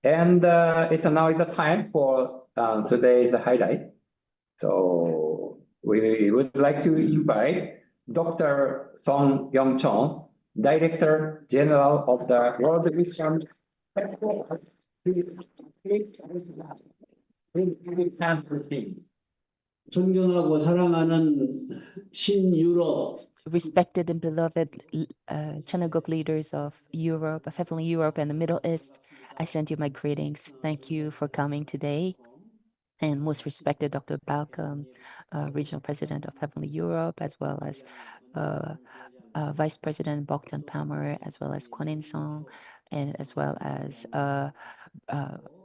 And it's now the time for today's highlight. So we would like to invite Dr. Song Young-chong, Director General of the World Mission Headquarters. 존경하고 사랑하는 신유럽 Respected and beloved Chanagok leaders of Europe, of Heavenly Europe and the Middle East, I send you my greetings. Thank you for coming today. And most respected Dr. Balcom, Regional President of Heavenly Europe, as well as Vice President Bogdan Palmer, as well as Kwon In-sung, and as well as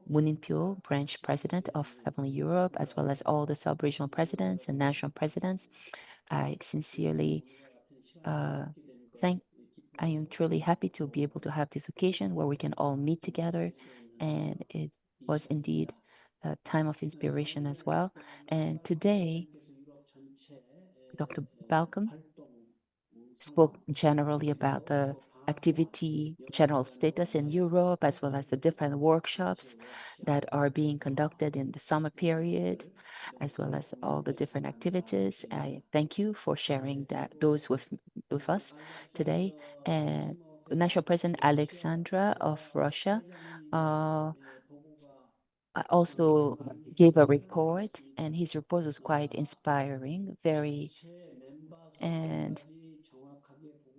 Moon In-pyo, Branch President of Heavenly Europe, as well as all the sub-regional presidents and national presidents. I sincerely I am truly happy to be able to have this occasion where we can all meet together, and it was indeed a time of inspiration as well. And today, Dr. Balcom spoke generally about the activity, general status in Europe, as well as the different workshops that are being conducted in the summer period, as well as all the different activities. I thank you for sharing those with us today. And National President Alexandra of Russia also gave a report, and his report was quite inspiring, and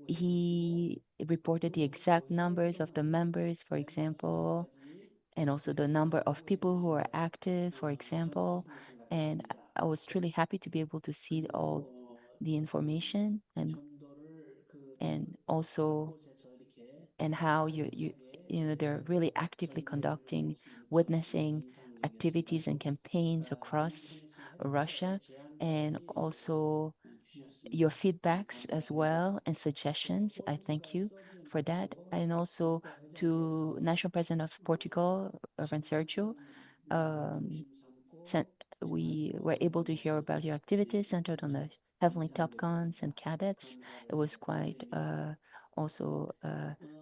he reported the exact numbers of the members, for example, and also the number of people who are active, for example. And I was truly happy to be able to see all the information and also how they're really actively conducting, witnessing activities and campaigns across Russia, and also your feedbacks as well and suggestions. I thank you for that. And also to National President of Portugal, Reverend Sergio, we were able to hear about your activities centered on the Heavenly Top Guns and cadets. It was quite also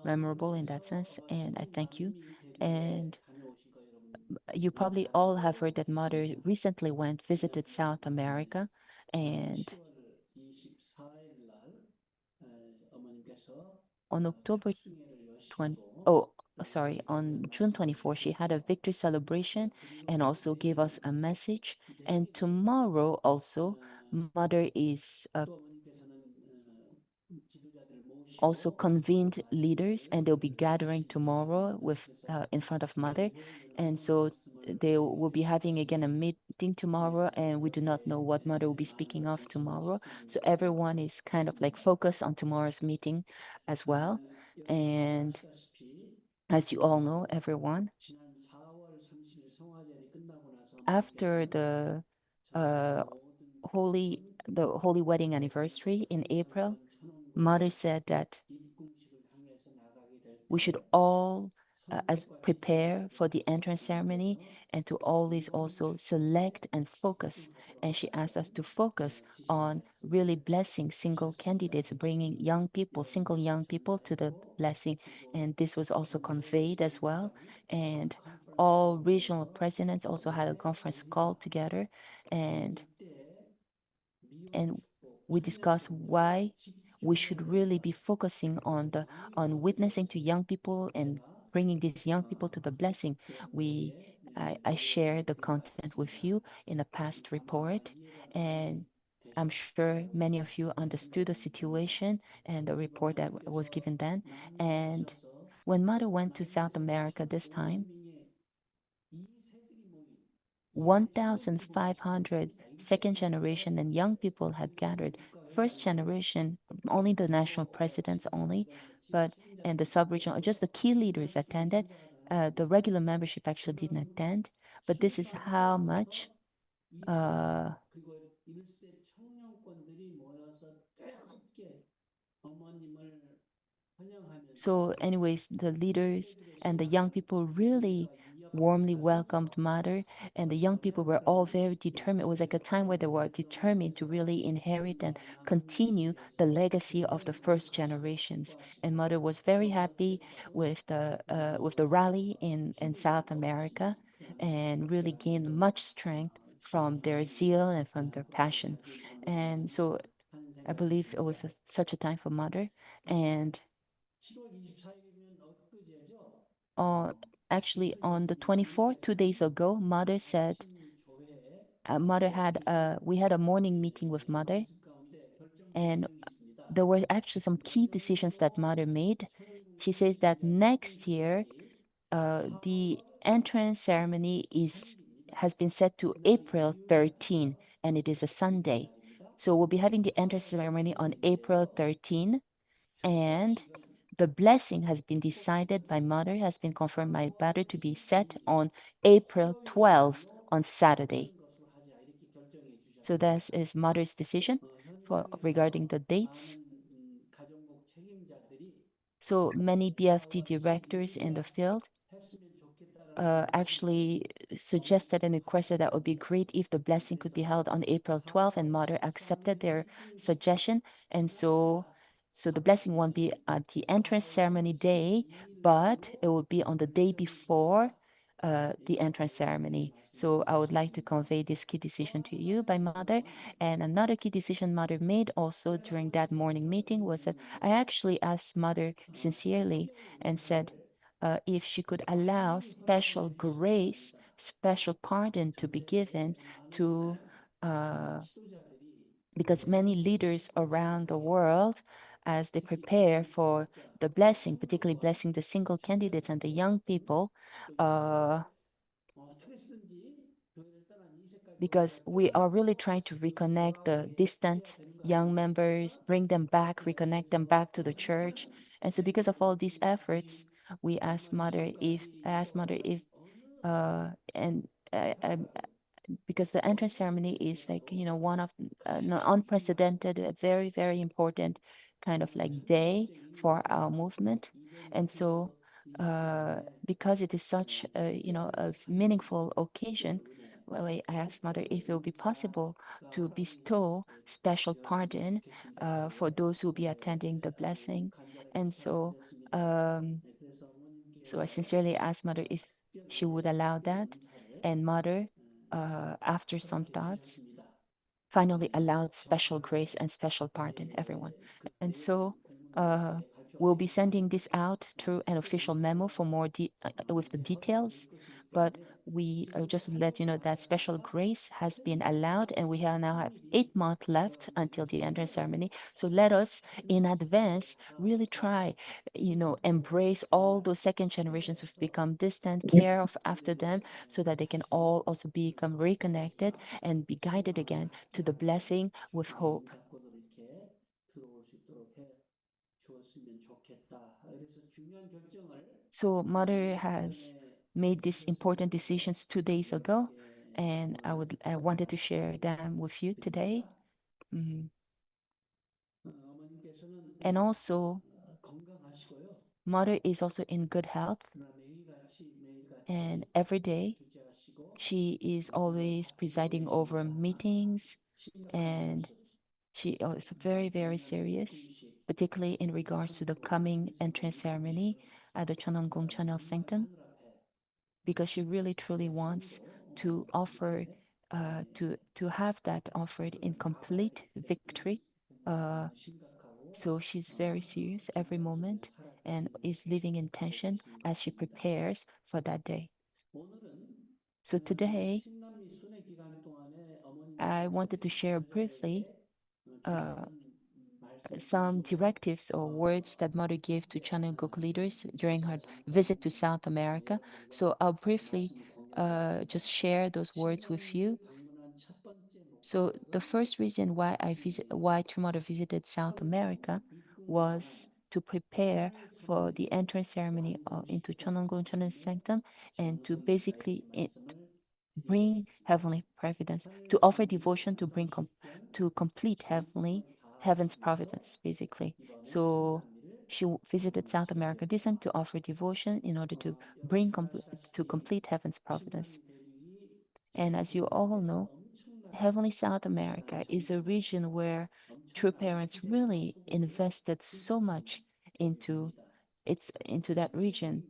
memorable in that sense, and I thank you. And you probably all have heard that Mother recently visited South America, and on on June 24, she had a victory celebration and also gave us a message. And tomorrow also, Mother is also convened leaders, and they'll be gathering tomorrow with in front of Mother. And so they will be having again a meeting tomorrow, and we do not know what Mother will be speaking of tomorrow. So everyone is kind of like focused on tomorrow's meeting as well. And as you all know, everyone, after the holy wedding anniversary in April, Mother said that we should all prepare for the entrance ceremony and to always also select and focus. And she asked us to focus on really blessing single candidates, bringing single young people to the blessing. And this was also conveyed as well. And all regional presidents also had a conference call together, and we discussed why we should really be focusing on witnessing to young people and bringing these young people to the blessing. I shared the content with you in a past report, and I'm sure many of you understood the situation and the report that was given then. And when Mother went to South America this time, 1,500 second generation and young people had gathered. First generation, only the national presidents only, and the sub-regional, just the key leaders attended. The regular membership actually didn't attend, but this is how much so anyways, the leaders and the young people really warmly welcomed Mother, and the young people were all very determined. It was like a time where they were determined to really inherit and continue the legacy of the first generations. And Mother was very happy with the rally in South America, and really gained much strength from their zeal and from their passion. And so I believe it was such a time for Mother. And actually on the 24th, 2 days ago, Mother said, we had a morning meeting with Mother, and there were actually some key decisions that Mother made. She says that next year, the entrance ceremony has been set to April 13, and it is a Sunday. So we'll be having the entrance ceremony on April 13, and the blessing has been decided by Mother, has been confirmed by Mother to be set on April 12 on Saturday. So that is Mother's decision regarding the dates. So many BFD directors in the field actually suggested and requested that it would be great if the blessing could be held on April 12th, and Mother accepted their suggestion. And so the blessing won't be at the entrance ceremony day, but it will be on the day before the entrance ceremony. So I would like to convey this key decision to you by Mother. And another key decision Mother made also during that morning meeting was that I actually asked Mother sincerely and said, if she could allow special grace, special pardon to be given to, because many leaders around the world, as they prepare for the blessing, particularly blessing the single candidates and the young people, because we are really trying to reconnect the distant young members, bring them back, reconnect them back to the church. And so because of all these efforts, I asked Mother if, and because the entrance ceremony is like, one of an unprecedented, a very, very important kind of like day for our movement. And so because it is such a meaningful occasion, well, I asked Mother if it would be possible to bestow special pardon for those who will be attending the blessing. And so I sincerely asked Mother if she would allow that. And Mother, after some thoughts, finally allowed special grace and special pardon, everyone. And so we'll be sending this out through an official memo for more with the details. But we just let you know that special grace has been allowed, and we now have 8 months left until the entrance ceremony. So let us, in advance, really try, embrace all those second generations who've become distant, care of after them, so that they can all also become reconnected and be guided again to the blessing with hope. So Mother has made these important decisions 2 days ago, and I wanted to share them with you today. And also, Mother is also in good health, and every day she is always presiding over meetings, and she is very, very serious, particularly in regards to the coming entrance ceremony at the Cheonwon Channel Sanctum, because she really truly wants to offer, to have that offered in complete victory. So she's very serious every moment and is living in tension as she prepares for that day. So today, I wanted to share briefly some directives or words that Mother gave to Chanangok leaders during her visit to South America. So I'll briefly just share those words with you. So the first reason why True Mother visited South America was to prepare for the entrance ceremony into Cheonwon Channel Sanctum, and to basically bring heavenly providence, to offer devotion to to complete heaven's providence, basically. So she visited South America this time to offer devotion in order to bring to complete heaven's providence. And as you all know, Heavenly South America is a region where true parents really invested so much into into that region.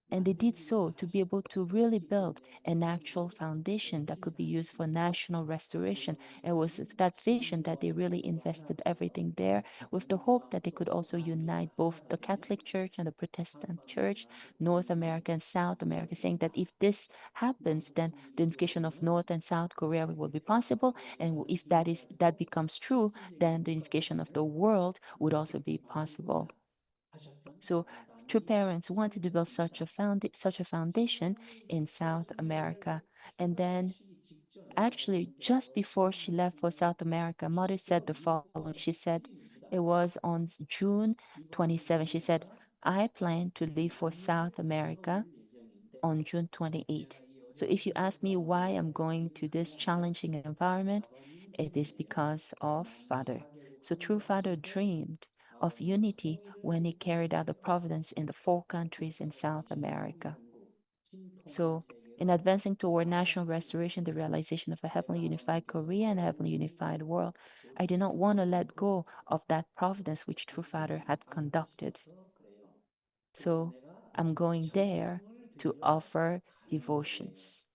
And they did so to be able to really build an actual foundation that could be used for national restoration. It was that vision that they really invested everything there, with the hope that they could also unite both the Catholic Church and the Protestant Church, North America and South America, saying that if this happens, then the unification of North and South Korea will be possible. And if that becomes true, then the unification of the world would also be possible. So true parents wanted to build such a foundation in South America. And then actually just before she left for South America, Mother said the following. She said it was on June 27. She said, I plan to leave for South America on June 28. So if you ask me why I'm going to this challenging environment, it is because of Father. So true Father dreamed of unity when he carried out the providence in the 4 countries in South America. So in advancing toward national restoration, the realization of a heavenly unified Korea and a heavenly unified world, I did not want to let go of that providence which True Father had conducted. So I'm going there to offer devotions.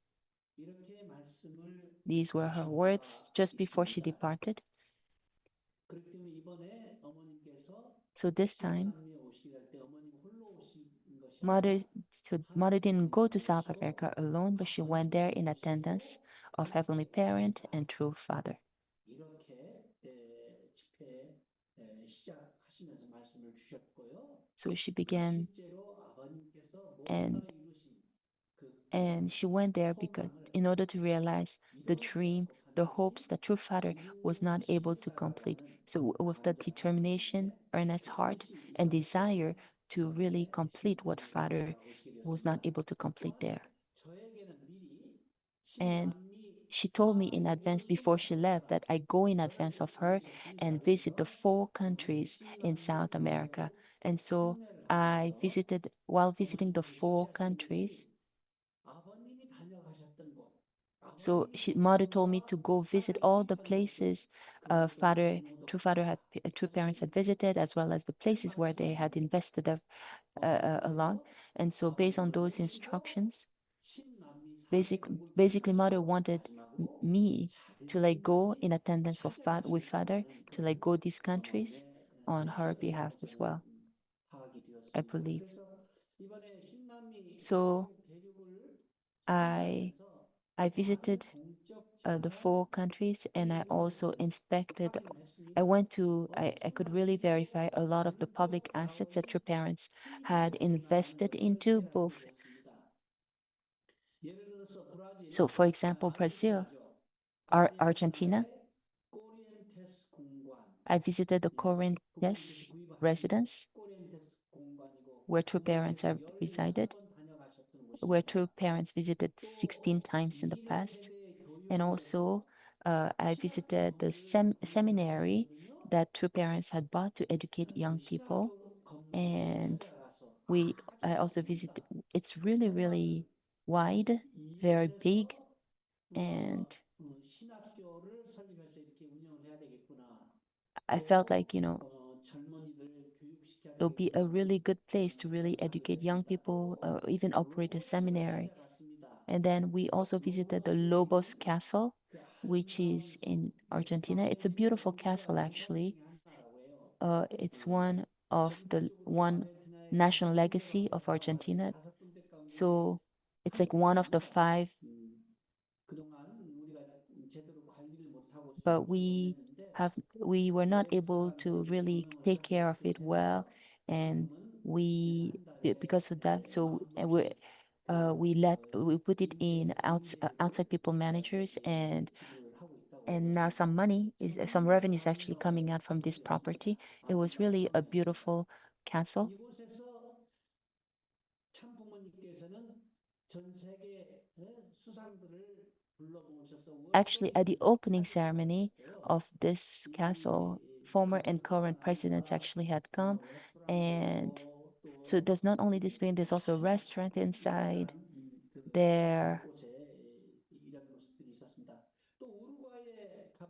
These were her words just before she departed. So this time, Mother didn't go to South America alone, but she went there in attendance of Heavenly Parent and True Father. So she began, and she went there because in order to realize the dream, the hopes that True Father was not able to complete. So with the determination, earnest heart, and desire to really complete what Father was not able to complete there. And she told me in advance before she left that I go in advance of her and visit the 4 countries in South America. And so I visited, while visiting the 4 countries, so Mother told me to go visit all the places True Parents had visited, as well as the places where they had invested a lot. And so based on those instructions, basically Mother wanted me to like go in attendance with Father to like go these countries on her behalf as well, I believe. So I visited the 4 countries, and I also inspected. I could really verify a lot of the public assets that True Parents had invested into both. So for example, Brazil, Argentina, I visited the Corrientes residence where True Parents have resided, where True Parents visited 16 times in the past. And also, I visited the seminary that True Parents had bought to educate young people. And I also visited, it's really, really wide, very big. And I felt like, it'll be a really good place to really educate young people, even operate a seminary. And then we also visited the Lobos Castle, which is in Argentina. It's a beautiful castle, actually. It's one national legacy of Argentina. So it's like one of the 5, but we were not able to really take care of it well, and because of that, so we put it in outside people managers, and now some revenue is actually coming out from this property. It was really a beautiful castle. Actually, at the opening ceremony of this castle, former and current presidents actually had come. And so there's not only this building, there's also a restaurant inside there.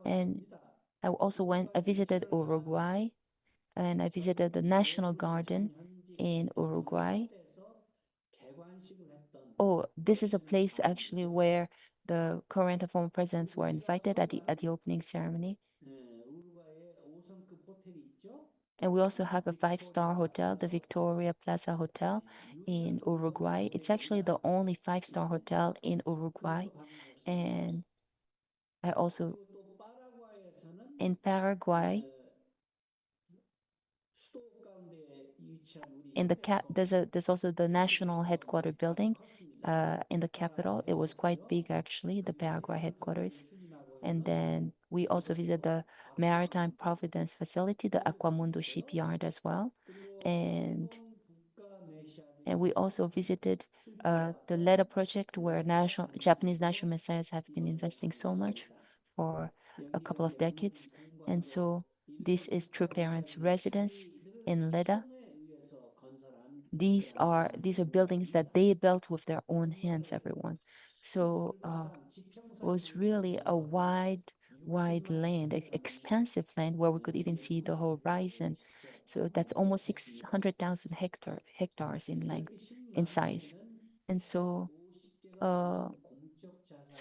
And I visited Uruguay, and I visited the National Garden in Uruguay. Oh, this is a place actually where the current and former presidents were invited at the opening ceremony. And we also have a 5-star hotel, the Victoria Plaza Hotel in Uruguay. It's actually the only 5-star hotel in Uruguay. And I also, in Paraguay, there's also the national headquarter building in the capital. It was quite big actually, the Paraguay headquarters. And then we also visit the Maritime Providence facility, the Aquamundo shipyard as well. And we also visited the LEDA project where Japanese national messiahs have been investing so much for a couple of decades. And so this is True Parents' residence in LEDA. These are buildings that they built with their own hands, everyone. So it was really a wide land, expansive land where we could even see the horizon. So that's almost 600,000 hectares in length, in size. And so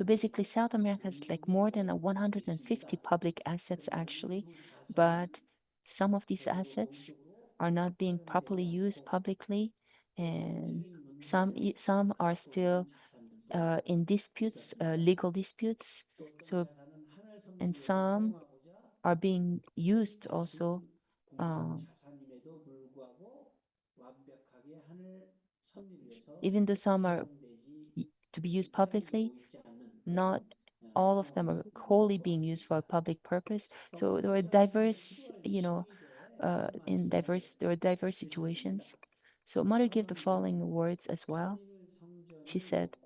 basically South America has like more than 150 public assets actually, but some of these assets are not being properly used publicly, and some are still in disputes, legal disputes. So, and some are being used also, even though some are to be used publicly, not all of them are wholly being used for a public purpose. So there are diverse, there are diverse situations. So Mother gave the following words as well. She said,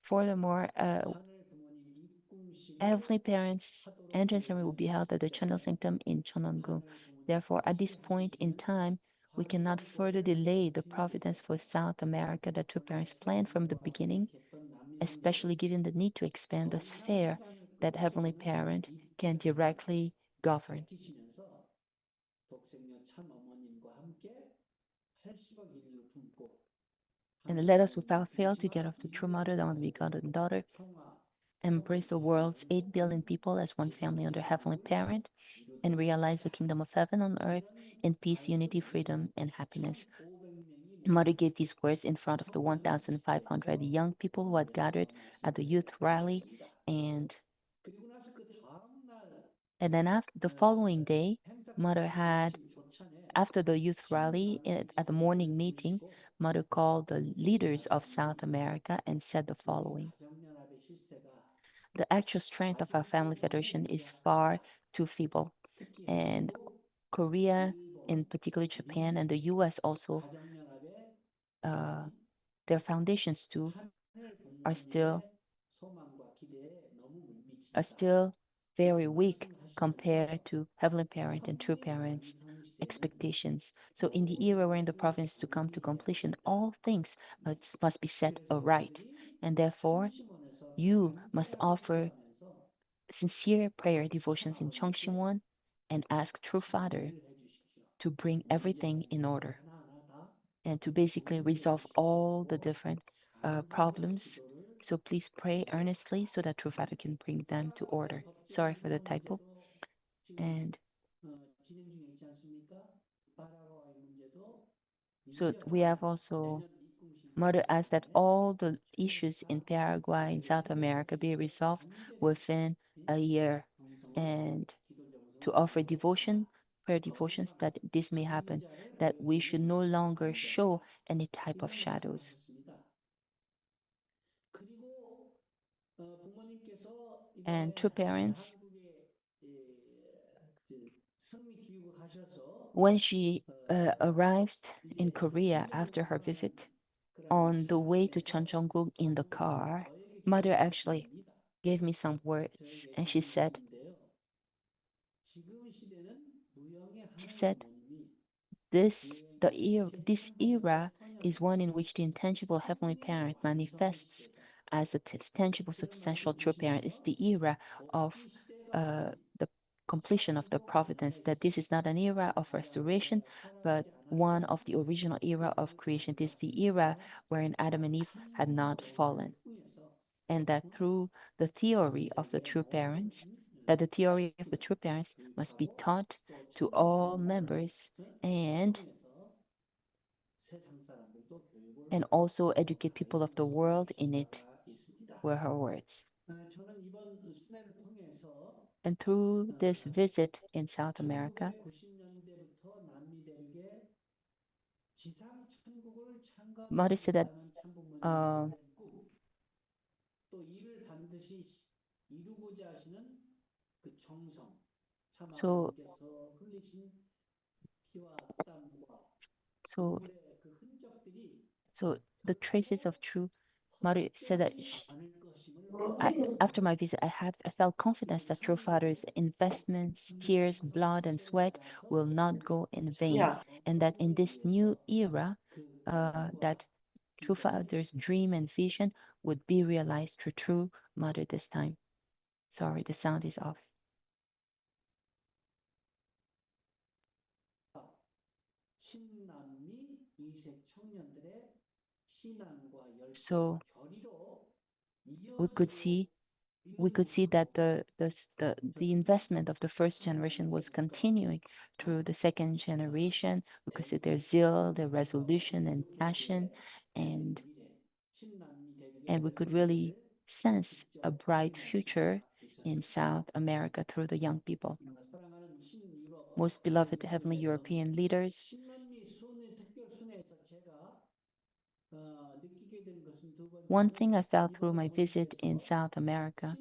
furthermore, Heavenly Parents' entrance ceremony will be held at the Channel Sanctum in Cheonwon-gung. Therefore, at this point in time, we cannot further delay the providence for South America that True Parents planned from the beginning, especially given the need to expand the sphere that Heavenly Parent can directly govern. And let us without fail, together with the True Mother, the only begotten Daughter, embrace the world's 8 billion people as one family under Heavenly Parent, and realize the kingdom of heaven on earth in peace, unity, freedom, and happiness. Mother gave these words in front of the 1,500 young people who had gathered at the youth rally, and then after the following day, Mother had, after the youth rally at the morning meeting, Mother called the leaders of South America and said the following: the actual strength of our family federation is far too feeble, and Korea, in particular Japan, and the US also, their foundations too are still very weak compared to Heavenly Parent and True Parents' expectations. So in the era wherein the province to come to completion, all things must be set aright. And therefore, you must offer sincere prayer devotions in Cheongshimwon and ask True Father to bring everything in order and to basically resolve all the different problems. So please pray earnestly so that True Father can bring them to order. Sorry for the typo. And so we have also, Mother asked that all the issues in Paraguay and South America be resolved within a year, and to offer prayer devotions that this may happen, that we should no longer show any type of shadows. And True Parents, when she arrived in Korea after her visit, on the way to Cheonwon-gung in the car, Mother actually gave me some words, and she said, She said, this era is one in which the intangible heavenly parent manifests as the tangible, substantial true parent. It's the era of the completion of the providence, that this is not an era of restoration, but one of the original era of creation. This is the era wherein Adam and Eve had not fallen. And that through the theory of the true parents, that the theory of the true parents must be taught to all members and also educate people of the world in it, were her words. And through this visit in South America, Mother said that so the traces of true, Mother said that after my visit, I felt confidence that True Father's investments, tears, blood, and sweat will not go in vain, and that in this new era, that True Father's dream and vision would be realized through True Mother this time. Sorry, the sound is off. So we could see that the investment of the first generation was continuing through the second generation. We could see their zeal, their resolution and passion, and we could really sense a bright future in South America through the young people. Most beloved heavenly European leaders, one thing I felt through my visit in South America,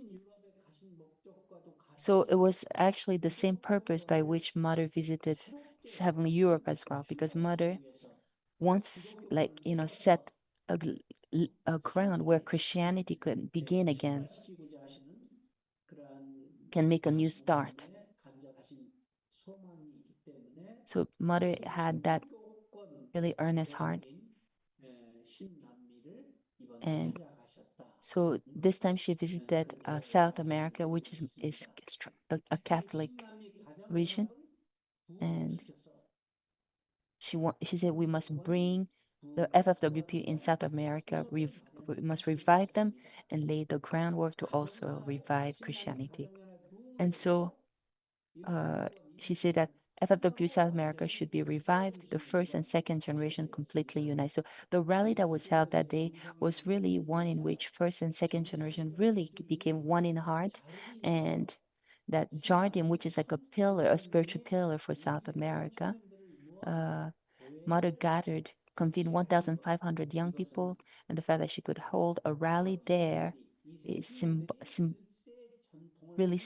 so it was actually the same purpose by which Mother visited Heavenly Europe as well, because Mother wants, like, set a ground where Christianity could begin again, can make a new start. So Mother had that really earnest heart. And so this time she visited South America, which is a Catholic region. And she said we must bring the FFWP in South America, we must revive them and lay the groundwork to also revive Christianity. And so she said that FFW South America should be revived, the first and second generation completely unite. So the rally that was held that day was really one in which first and second generation really became one in heart. And that Jardim, which is like a pillar, a spiritual pillar for South America, Mother gathered, convened 1,500 young people, and the fact that she could hold a rally there is really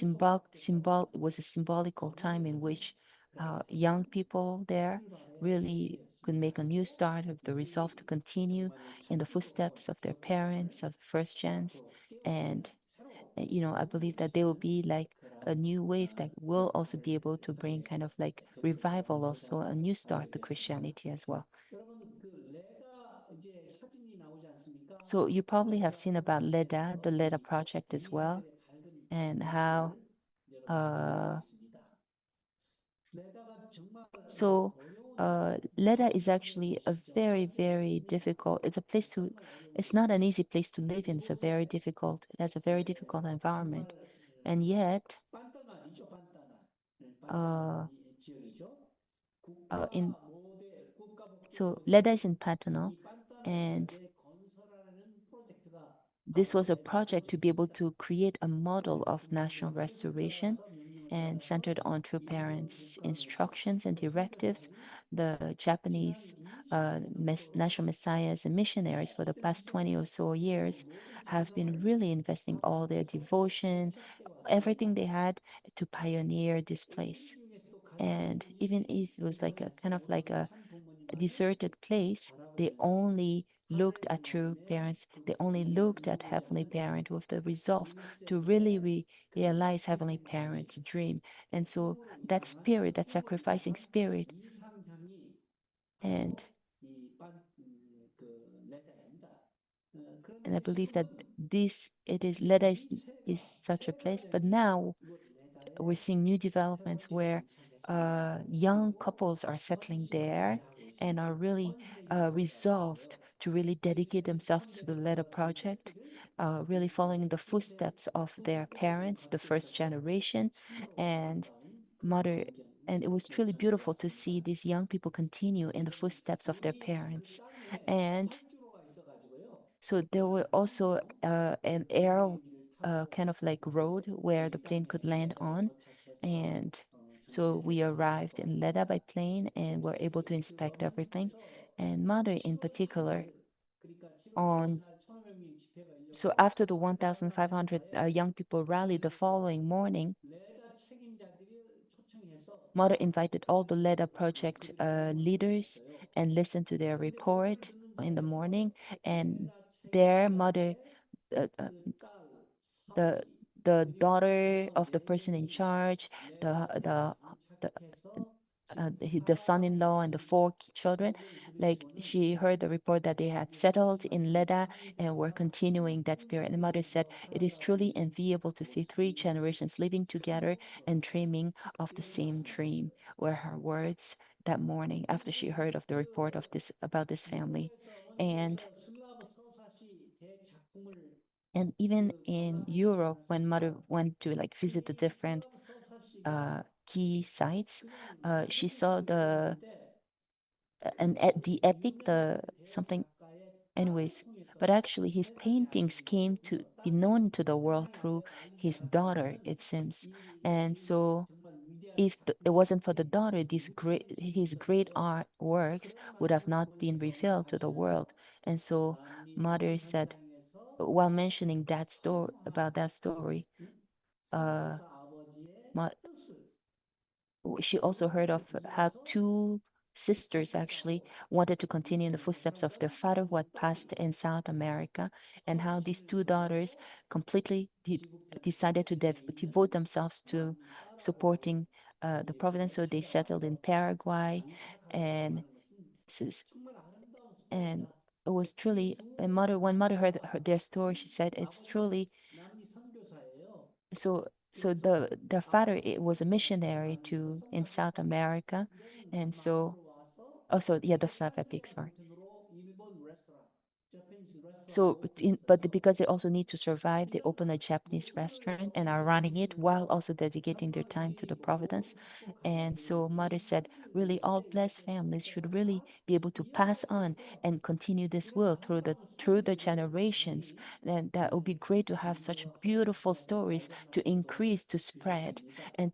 was a symbolical time in which young people there really could make a new start with the resolve to continue in the footsteps of their parents, of first gens. And I believe that they will be like a new wave that will also be able to bring kind of like revival, also a new start to Christianity as well. So you probably have seen about LEDA, the LEDA project as well, and how so LEDA is actually a very, very difficult, it's not an easy place to live in. It has a very difficult environment. And yet, so LEDA is in Pantanal, and this was a project to be able to create a model of national restoration and centered on true parents' instructions and directives. The Japanese national messiahs and missionaries for the past 20 or so years have been really investing all their devotion, everything they had to pioneer this place. And even if it was like a kind of like a deserted place, they only looked at true parents. They only looked at Heavenly Parent with the resolve to really realize Heavenly Parent's dream. And so that spirit, that sacrificing spirit, and I believe that Leda is such a place. But now we're seeing new developments where young couples are settling there and are really resolved to really dedicate themselves to the Leda project, really following in the footsteps of their parents, the first generation, and mother. And it was truly beautiful to see these young people continue in the footsteps of their parents. And so there were also an air kind of like road where the plane could land on. And so we arrived in Leda by plane and were able to inspect everything. And mother in particular, on so after the 1,500 young people rallied the following morning, mother invited all the LEDA project leaders and listened to their report in the morning. And their mother, uh, uh, the the daughter of the person in charge, the the son-in-law and the four children, like she heard the report that they had settled in Leda and were continuing that spirit. And the mother said, "It is truly enviable to see three generations living together and dreaming of the same dream," were her words that morning after she heard of the report of this about this family. And even in Europe, when mother went to like visit the different key sites, she saw the epic, the something, anyways. But actually, his paintings came to be known to the world through his daughter, it seems. And so, if it wasn't for the daughter, his great art works would have not been revealed to the world. And so, mother said, while mentioning that story about that story, uh, she also heard of how two sisters actually wanted to continue in the footsteps of their father who had passed in South America, and how these two daughters completely decided to devote themselves to supporting the Providence. So they settled in Paraguay, and and it was truly a mother. When mother heard their story, she said it's truly so the father was a missionary to in South America, and so also yeah, the Slav epic, sorry. So because they also need to survive, they open a Japanese restaurant and are running it while also dedicating their time to the Providence. And so mother said, really all blessed families should really be able to pass on and continue this will through the generations. And that would be great to have such beautiful stories to increase, to spread, and to